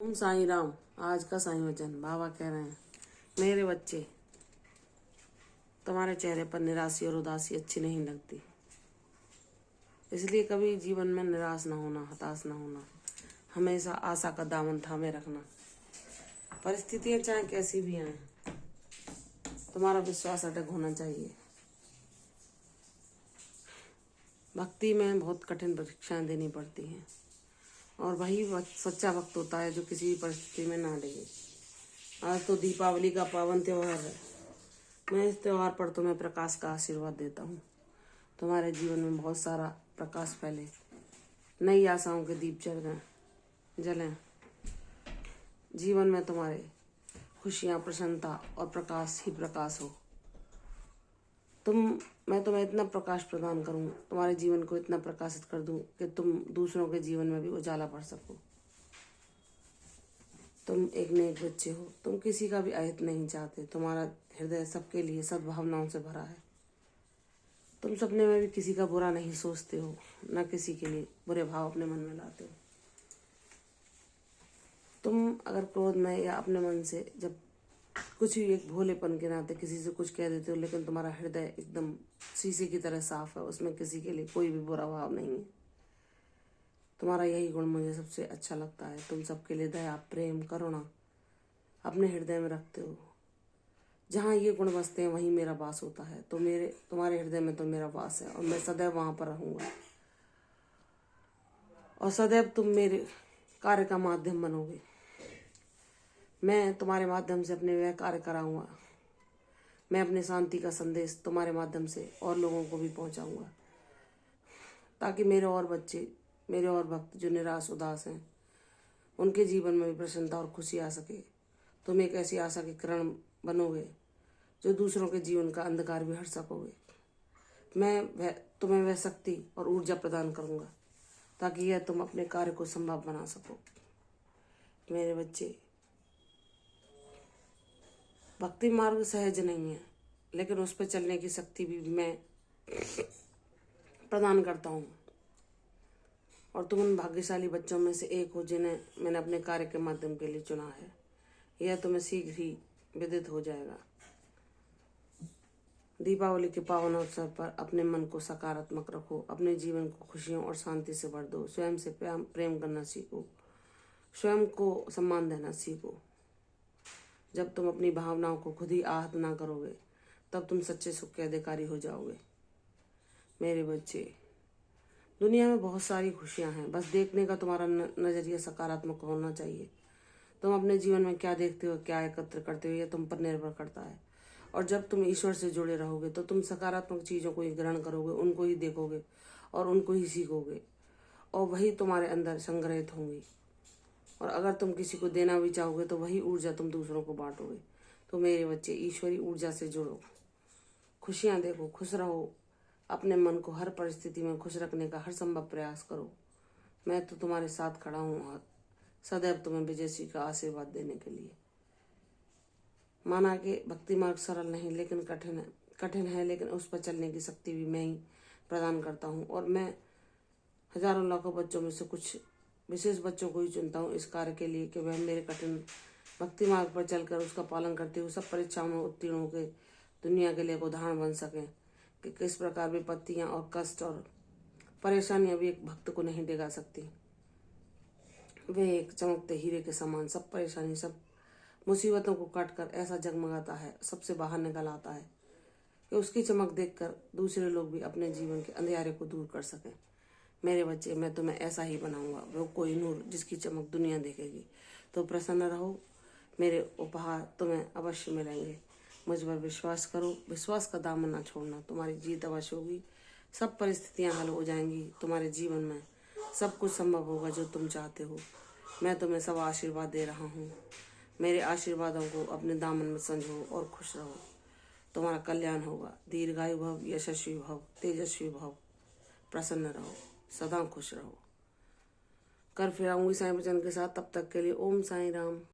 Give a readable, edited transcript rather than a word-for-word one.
ओम साईं राम। आज का साईं वचन बाबा कह रहे हैं, मेरे बच्चे, तुम्हारे चेहरे पर निराशी और उदासी अच्छी नहीं लगती। इसलिए कभी जीवन में निराश ना होना, हताश ना होना, हमेशा आशा का दामन थामे रखना। परिस्थितियां चाहे कैसी भी आए, तुम्हारा विश्वास अटक होना चाहिए। भक्ति में बहुत कठिन परीक्षाएं देनी पड़ती हैं, और वही सच्चा भक्त होता है जो किसी भी परिस्थिति में ना डरे। आज तो दीपावली का पावन त्योहार है। मैं इस त्योहार पर तुम्हें प्रकाश का आशीर्वाद देता हूँ। तुम्हारे जीवन में बहुत सारा प्रकाश फैले, नई आशाओं के दीप जलें। जीवन में तुम्हारे खुशियाँ, प्रसन्नता और प्रकाश ही प्रकाश हो। मैं तुम्हें इतना प्रकाश प्रदान करूँ, तुम्हारे जीवन को इतना प्रकाशित कर दूँ कि तुम दूसरों के जीवन में भी उजाला भर सको। तुम एक नेक बच्चे हो, तुम किसी का भी अहित नहीं चाहते। तुम्हारा हृदय सबके लिए सद्भावनाओं से भरा है। तुम सपने में भी किसी का बुरा नहीं सोचते हो, न किसी के लिए बुरे भाव अपने मन में लाते हो। तुम अगर क्रोध में या अपने मन से जब कुछ भी एक भोलेपन के नाते किसी से कुछ कह देते हो, लेकिन तुम्हारा हृदय एकदम शीशे की तरह साफ है, उसमें किसी के लिए कोई भी बुरा भाव नहीं है। तुम्हारा यही गुण मुझे सबसे अच्छा लगता है। तुम सबके लिए दया, प्रेम, करुणा अपने हृदय में रखते हो। जहाँ ये गुण बसते हैं वहीं मेरा वास होता है। तो तुम्हारे हृदय में तो मेरा वास है, और मैं सदैव वहाँ पर रहूँगा। और सदैव तुम मेरे कार्य का माध्यम बनोगे। मैं तुम्हारे माध्यम से अपने वह कार्य कराऊंगा। मैं अपने शांति का संदेश तुम्हारे माध्यम से और लोगों को भी पहुंचाऊंगा, ताकि मेरे और बच्चे, मेरे और भक्त जो निराश उदास हैं, उनके जीवन में भी प्रसन्नता और खुशी आ सके। तुम एक ऐसी आशा के किरण बनोगे जो दूसरों के जीवन का अंधकार भी हट सकोगे। मैं तुम्हें वह शक्ति और ऊर्जा प्रदान करूंगा, ताकि यह तुम अपने कार्य को संभव बना सको। मेरे बच्चे, भक्ति मार्ग सहज नहीं है, लेकिन उस पर चलने की शक्ति भी मैं प्रदान करता हूँ। और तुम उन भाग्यशाली बच्चों में से एक हो जिन्हें मैंने अपने कार्य के माध्यम के लिए चुना है। यह तुम्हें शीघ्र ही विदित हो जाएगा। दीपावली के पावन अवसर पर अपने मन को सकारात्मक रखो। अपने जीवन को खुशियों और शांति से भर दो। स्वयं से प्रेम करना सीखो। स्वयं को सम्मान देना सीखो। जब तुम अपनी भावनाओं को खुद ही आहत ना करोगे, तब तुम सच्चे सुख के अधिकारी हो जाओगे। मेरे बच्चे, दुनिया में बहुत सारी खुशियां हैं, बस देखने का तुम्हारा नजरिया सकारात्मक होना चाहिए। तुम अपने जीवन में क्या देखते हो, क्या एकत्र करते हो, यह तुम पर निर्भर करता है। और जब तुम ईश्वर से जुड़े रहोगे तो तुम सकारात्मक चीज़ों को ही ग्रहण करोगे, उनको ही देखोगे और उनको ही सीखोगे, और वही तुम्हारे अंदर संग्रहित होंगी। और अगर तुम किसी को देना भी चाहोगे तो वही ऊर्जा तुम दूसरों को बांटोगे। तो मेरे बच्चे, ईश्वरी ऊर्जा से जुड़ो, खुशियाँ देखो, खुश रहो। अपने मन को हर परिस्थिति में खुश रखने का हर संभव प्रयास करो। मैं तो तुम्हारे साथ खड़ा हूँ, सदैव तुम्हें विजयश्री का आशीर्वाद देने के लिए। माना कि भक्ति मार्ग सरल नहीं, लेकिन कठिन है, लेकिन उस पर चलने की शक्ति भी मैं ही प्रदान करता हूँ। और मैं हजारों लाखों बच्चों में से कुछ विशेष बच्चों को ही चुनता हूँ इस कार्य के लिए, कि वह मेरे कठिन भक्ति मार्ग पर चलकर उसका पालन करते हुए सब परीक्षाओं में उत्तीर्ण होकर दुनिया के लिए एक उदाहरण बन सकें कि किस प्रकार विपत्तियाँ और कष्ट और परेशानियाँ भी एक भक्त को नहीं डिगा सकती। वे एक चमकते हीरे के समान सब परेशानी, सब मुसीबतों को काट कर ऐसा जगमगाता है, सबसे बाहर निकल आता है कि उसकी चमक देखकर दूसरे लोग भी अपने जीवन के अंधेरे को दूर कर सकें। मेरे बच्चे, मैं तुम्हें ऐसा ही बनाऊंगा, वो कोई नूर जिसकी चमक दुनिया देखेगी। तो प्रसन्न रहो, मेरे उपहार तुम्हें अवश्य मिलेंगे। मुझ पर विश्वास करो, विश्वास का दामन न छोड़ना। तुम्हारी जीत अवश्य होगी, सब परिस्थितियां हल हो जाएंगी। तुम्हारे जीवन में सब कुछ संभव होगा जो तुम चाहते हो। मैं तुम्हें सब आशीर्वाद दे रहा हूँ। मेरे आशीर्वादों को अपने दामन में संजो और खुश रहो। तुम्हारा कल्याण होगा। दीर्घायु भव, यशस्वी भव, तेजस्वी भव। प्रसन्न रहो, सदा खुश रहो। कर फिर आऊंगी साईं वचन के साथ। तब तक के लिए ओम साईं राम।